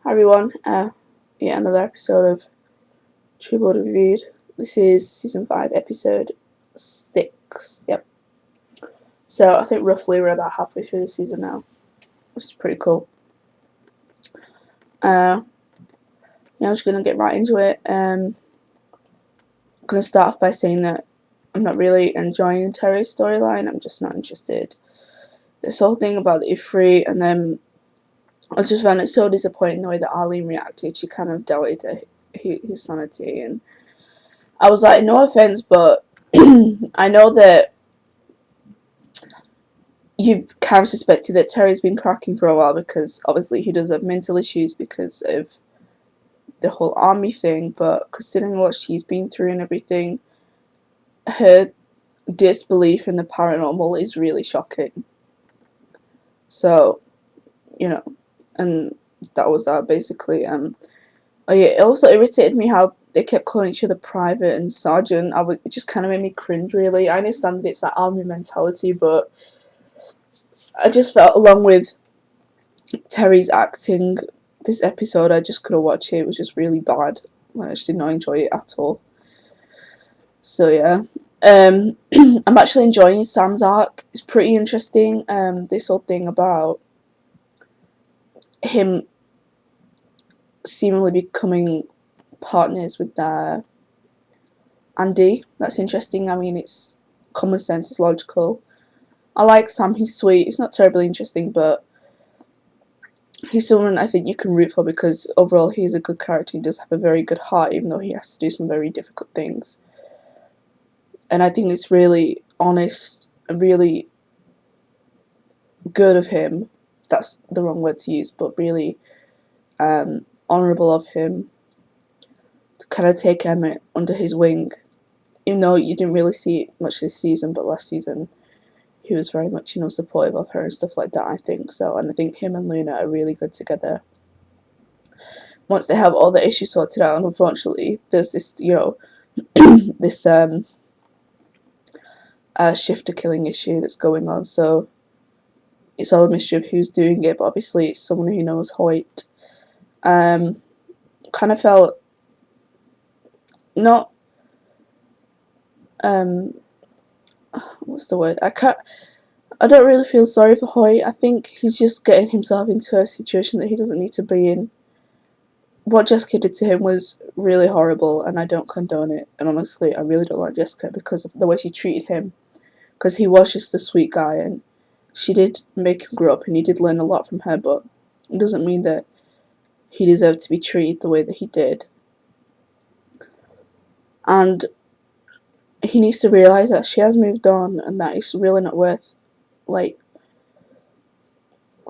Hi everyone, yeah, another episode of True Blood Reviewed. This is season 5, episode 6. Yep. So I think roughly we're about halfway through the season now, which is pretty cool. Yeah, I'm just gonna get right into it. I'm gonna start off by saying that I'm not really enjoying Terry's storyline. I'm just not interested. This whole thing about the Ifrit, and then I just found it so disappointing the way that Arlene reacted. She kind of doubted his sanity, and I was like, no offense, but I know that you've kind of suspected that Terry's been cracking for a while because obviously he does have mental issues because of the whole army thing, but considering what she's been through and everything, her disbelief in the paranormal is really shocking. So, and that was that basically. Oh yeah, it also irritated me how they kept calling each other private and sergeant. It just kind of made me cringe, really. I understand that it's that army mentality, but I just felt, along with Terry's acting this episode, I just couldn't watch it. It was just really bad. I just did not enjoy it at all. So yeah, I'm actually enjoying Sam's arc. It's pretty interesting. This whole thing about him seemingly becoming partners with Andy. That's interesting. I mean, it's common sense. It's logical. I like Sam. He's sweet. It's not terribly interesting, but he's someone I think you can root for because overall he is a good character. He does have a very good heart, even though he has to do some very difficult things. And I think it's really honest and really good of him. That's the wrong word to use, but really honourable of him to kind of take Emmett under his wing. Even though you didn't really see it much this season, but last season he was very much, supportive of her and stuff like that, I think. So, and I think him and Luna are really good together. Once they have all the issues sorted out, and unfortunately there's this, this shifter killing issue that's going on, so it's all a mystery of who's doing it, but obviously it's someone who knows Hoyt. Kind of felt not what's the word? I don't really feel sorry for Hoyt. I think he's just getting himself into a situation that he doesn't need to be in. What Jessica did to him was really horrible, and I don't condone it. And honestly, I really don't like Jessica because of the way she treated him. Because he was just a sweet guy, and she did make him grow up, and he did learn a lot from her, but it doesn't mean that he deserved to be treated the way that he did. And he needs to realise that she has moved on, and that it's really not worth,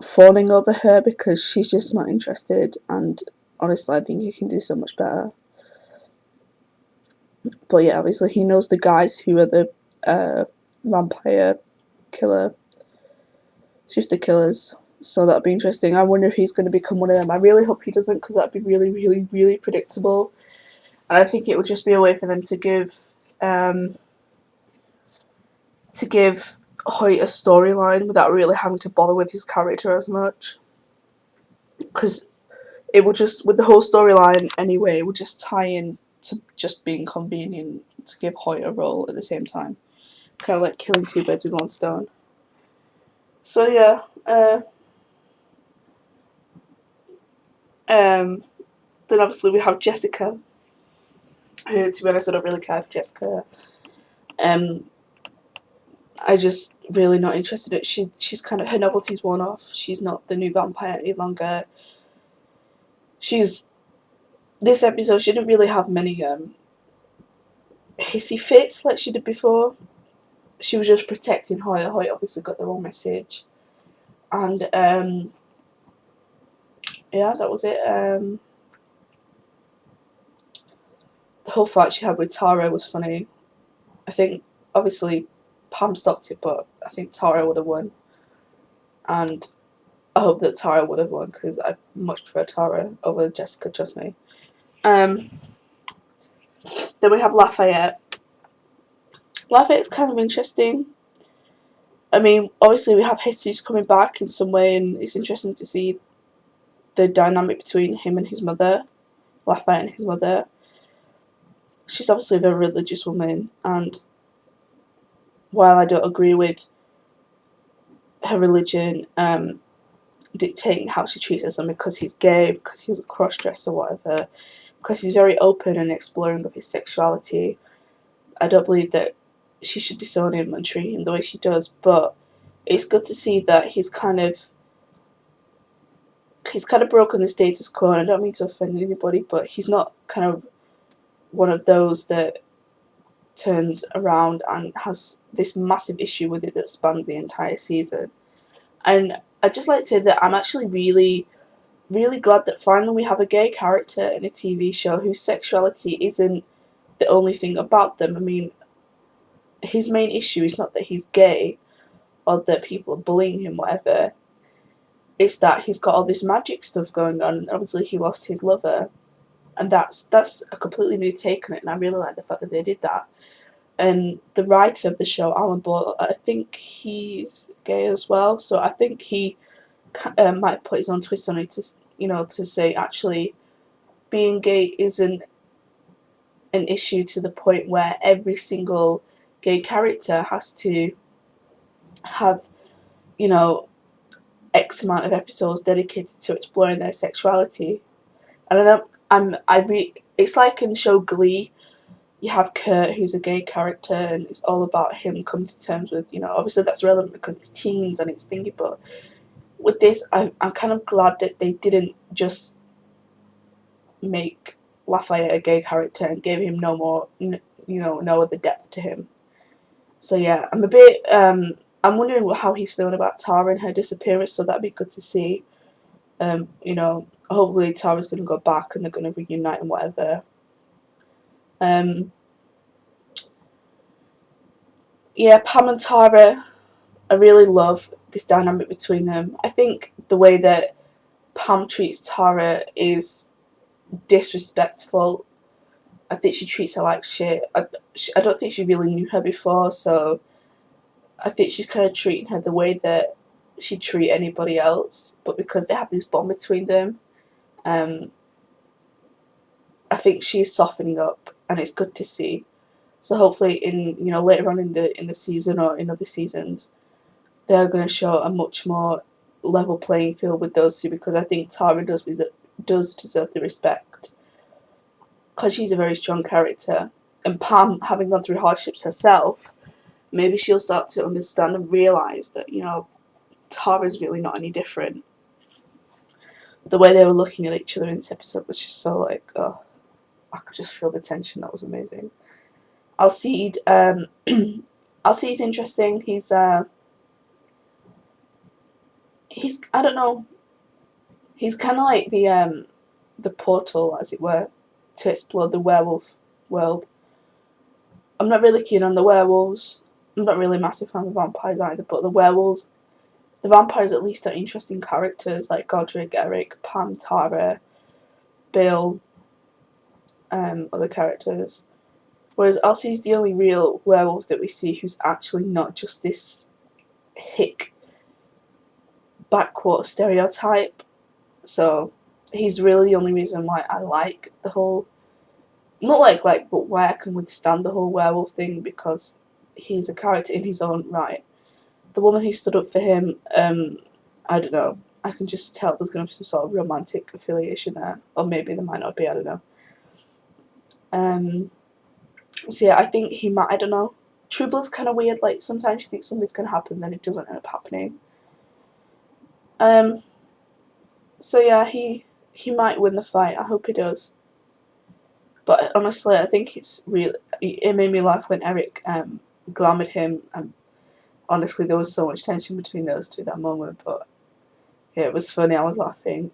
fawning over her because she's just not interested, and honestly, I think he can do so much better. But yeah, obviously, he knows the guys who are the vampire killer, shifter killers. So that'll be interesting. I wonder if he's going to become one of them. I really hope he doesn't, because that'd be really, really, really predictable. And I think it would just be a way for them to give Hoyt a storyline without really having to bother with his character as much. Because it would just, with the whole storyline anyway, it would just tie in to just being convenient to give Hoyt a role at the same time. Kind of like killing two birds with one stone. So yeah, then obviously we have Jessica, who, to be honest, I don't really care for Jessica. I just really not interested in it. She's kind of, her novelty's worn off. She's not the new vampire any longer. This episode, she didn't really have many hissy fits like she did before. She was just protecting Hoyt. Hoyt obviously got the wrong message. And yeah, that was it. The whole fight she had with Tara was funny. I think obviously Pam stopped it, but I think Tara would have won. And I hope that Tara would have won because I much prefer Tara over Jessica, trust me. Then we have Lafayette. Lafayette's kind of interesting. I mean, obviously we have Jesus coming back in some way, and it's interesting to see the dynamic between him and his mother, Lafayette and his mother. She's obviously a very religious woman, and while I don't agree with her religion dictating how she treats her son because he's gay, because he's a cross-dresser or whatever, because he's very open and exploring of his sexuality, I don't believe that she should disown him and treat him the way she does. But it's good to see that he's kind of broken the status quo, and I don't mean to offend anybody, but he's not kind of one of those that turns around and has this massive issue with it that spans the entire season. And I'd just like to say that I'm actually really, really glad that finally we have a gay character in a TV show whose sexuality isn't the only thing about them. I mean, his main issue is not that he's gay or that people are bullying him, whatever. It's that he's got all this magic stuff going on, and obviously he lost his lover. And that's a completely new take on it, and I really like the fact that they did that. And the writer of the show, Alan Ball, I think he's gay as well, so I think he might put his own twist on it to say actually being gay isn't an issue to the point where every single gay character has to have X amount of episodes dedicated to exploring their sexuality. And it's like in the show Glee. You have Kurt, who's a gay character, and it's all about him coming to terms with, obviously that's relevant because it's teens and it's thingy, but with this, I'm kind of glad that they didn't just make Lafayette a gay character and gave him no other depth to him. So yeah, I'm wondering how he's feeling about Tara and her disappearance, so that'd be good to see. Hopefully Tara's going to go back and they're going to reunite and whatever. Yeah, Pam and Tara, I really love this dynamic between them. I think the way that Pam treats Tara is disrespectful. I think she treats her like shit. I don't think she really knew her before, so I think she's kind of treating her the way that she'd treat anybody else. But because they have this bond between them, I think she's softening up, and it's good to see. So hopefully, later on in the season or in other seasons, they're going to show a much more level playing field with those two, because I think Tara does deserve the respect, because she's a very strong character. And Pam, having gone through hardships herself, maybe she'll start to understand and realise that, Tara's really not any different. The way they were looking at each other in this episode was just so like, oh, I could just feel the tension. That was amazing. Alcide, Alcide's interesting. He's I don't know. He's kind of like the portal, as it were, to explore the werewolf world. I'm not really keen on the werewolves. I'm not really a massive fan of vampires either, but the vampires at least are interesting characters like Godric, Eric, Pam, Tara, Bill, other characters. Whereas Alcide's the only real werewolf that we see who's actually not just this hick backwater stereotype. So he's really the only reason why I like the whole, not but why I can withstand the whole werewolf thing, because he's a character in his own right. The woman who stood up for him, I don't know. I can just tell there's going to be some sort of romantic affiliation there, or maybe there might not be. I don't know. So yeah, I think he might. I don't know. True Blood's kind of weird. Like sometimes you think something's going to happen, then it doesn't end up happening. So yeah, he might win the fight. I hope he does. But honestly, I think it made me laugh when Eric glamoured him, and honestly, there was so much tension between those two at that moment. But yeah, it was funny. I was laughing.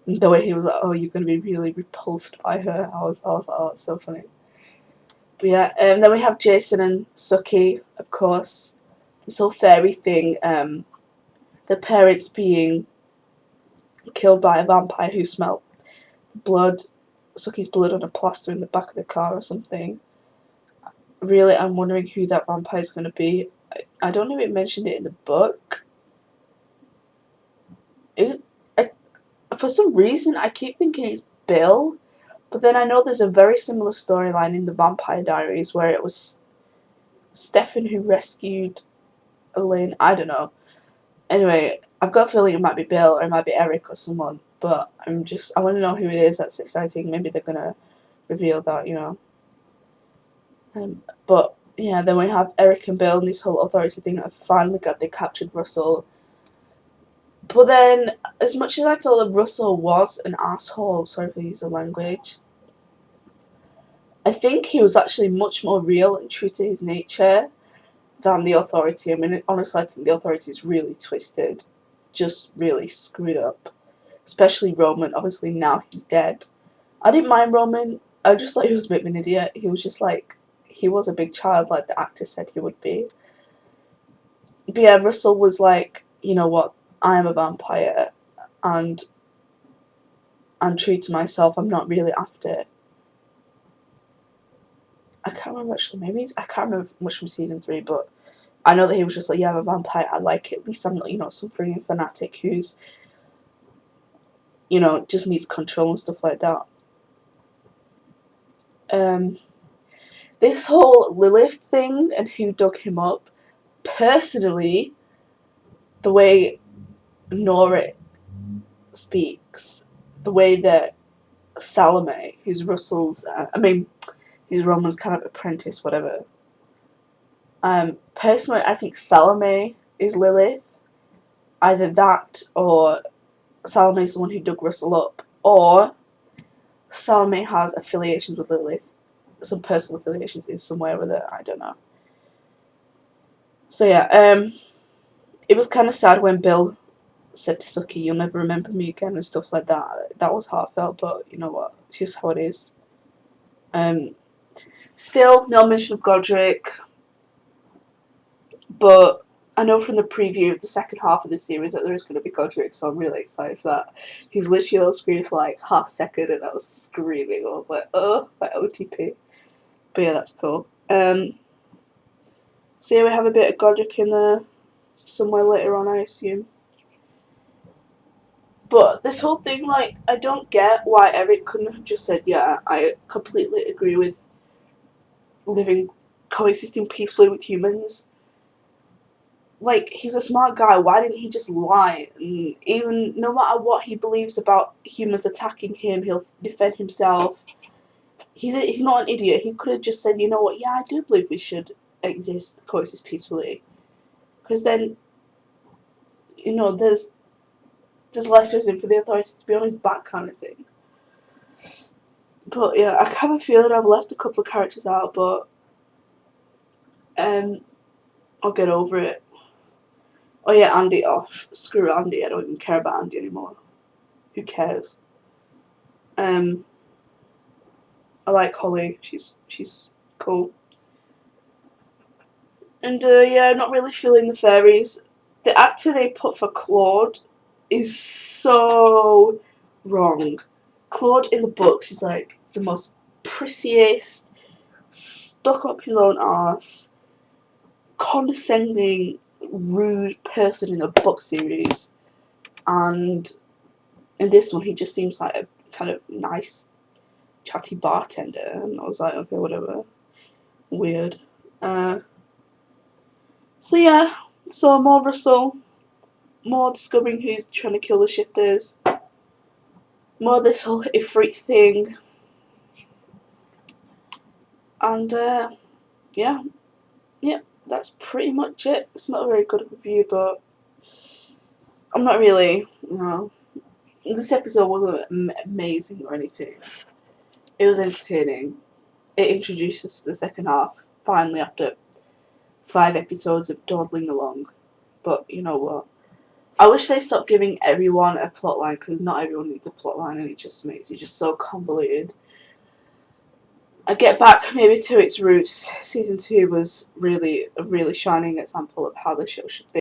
The way he was like, "Oh, you're going to be really repulsed by her." I was like, "Oh, it's so funny." But yeah, then we have Jason and Sookie, of course. This whole fairy thing. The parents being killed by a vampire who smelled blood, Sookie's blood on a plaster in the back of the car or something. Really, I'm wondering who that vampire is going to be. I don't know if it mentioned it in the book. I for some reason I keep thinking it's Bill, but then I know there's a very similar storyline in the Vampire Diaries where it was Stefan who rescued Elaine. I don't know. Anyway, I've got a feeling it might be Bill or it might be Eric or someone, but I want to know who it is. That's exciting. Maybe they're gonna reveal that, you know. But yeah, then we have Eric and Bill and this whole authority thing. They captured Russell. But then, as much as I feel that Russell was an asshole, sorry for using language, I think he was actually much more real and true to his nature than the authority. I mean, honestly, I think the authority is really twisted, just really screwed up. Especially Roman. Obviously, now he's dead. I didn't mind Roman. I just thought he was a bit of an idiot. He was just like, he was a big child, like the actor said he would be. But yeah, Russell was like, you know what? I am a vampire, and I'm true to myself. I'm not really after. I can't remember actually. I can't remember much from season 3, but I know that he was just like, yeah, I'm a vampire. I like it. At least I'm not, you know, some freaking fanatic who's, you know, just needs control and stuff like that. This whole Lilith thing and who dug him up, personally, the way Nora speaks, the way that Salome, who's Russell's, who's Roman's kind of apprentice, whatever. Personally, I think Salome is Lilith. Either that, or Salome is the one who dug Russell up, or Salome has affiliations with Lilith, some personal affiliations in somewhere with her. I don't know. So yeah, it was kind of sad when Bill said to Sookie, "You'll never remember me again," and stuff like that. That was heartfelt, but you know what? It's just how it is. Still, no mention of Godric, but I know from the preview of the second half of the series that there is going to be Godric, so I'm really excited for that. He's literally on screen for like half a second, and I was screaming. I was like, oh, my OTP. But yeah, that's cool. So yeah, we have a bit of Godric in there somewhere later on, I assume. But this whole thing, like, I don't get why Eric couldn't have just said, yeah, I completely agree with coexisting peacefully with humans. Like, he's a smart guy, why didn't he just lie? And even, no matter what he believes about humans attacking him, he'll defend himself. He's not an idiot. He could have just said, you know what, yeah, I do believe we should coexist peacefully. Because then, you know, there's less reason for the authorities to be on his back kind of thing. But yeah, I have a feeling I've left a couple of characters out, but I'll get over it. Oh yeah, Andy off. Screw Andy, I don't even care about Andy anymore. Who cares? I like Holly, she's cool. And yeah, not really feeling the fairies. The actor they put for Claude is so wrong. Claude in the books is like the most prissiest, stuck up his own arse, condescending, rude person in the book series, and in this one he just seems like a kind of nice, chatty bartender, and I was like, okay, whatever. Weird. So yeah, so more Russell, more discovering who's trying to kill the shifters, more this whole Ifrit thing, and yeah, that's pretty much it. It's not a very good review, but I'm not really, you know, this episode wasn't amazing or anything. It was entertaining. It introduced us to the second half, finally, after 5 episodes of dawdling along. But you know what? I wish they stopped giving everyone a plotline, because not everyone needs a plotline, and it just makes it just so convoluted. I get back maybe to its roots. Season 2 was really a really shining example of how the show should be.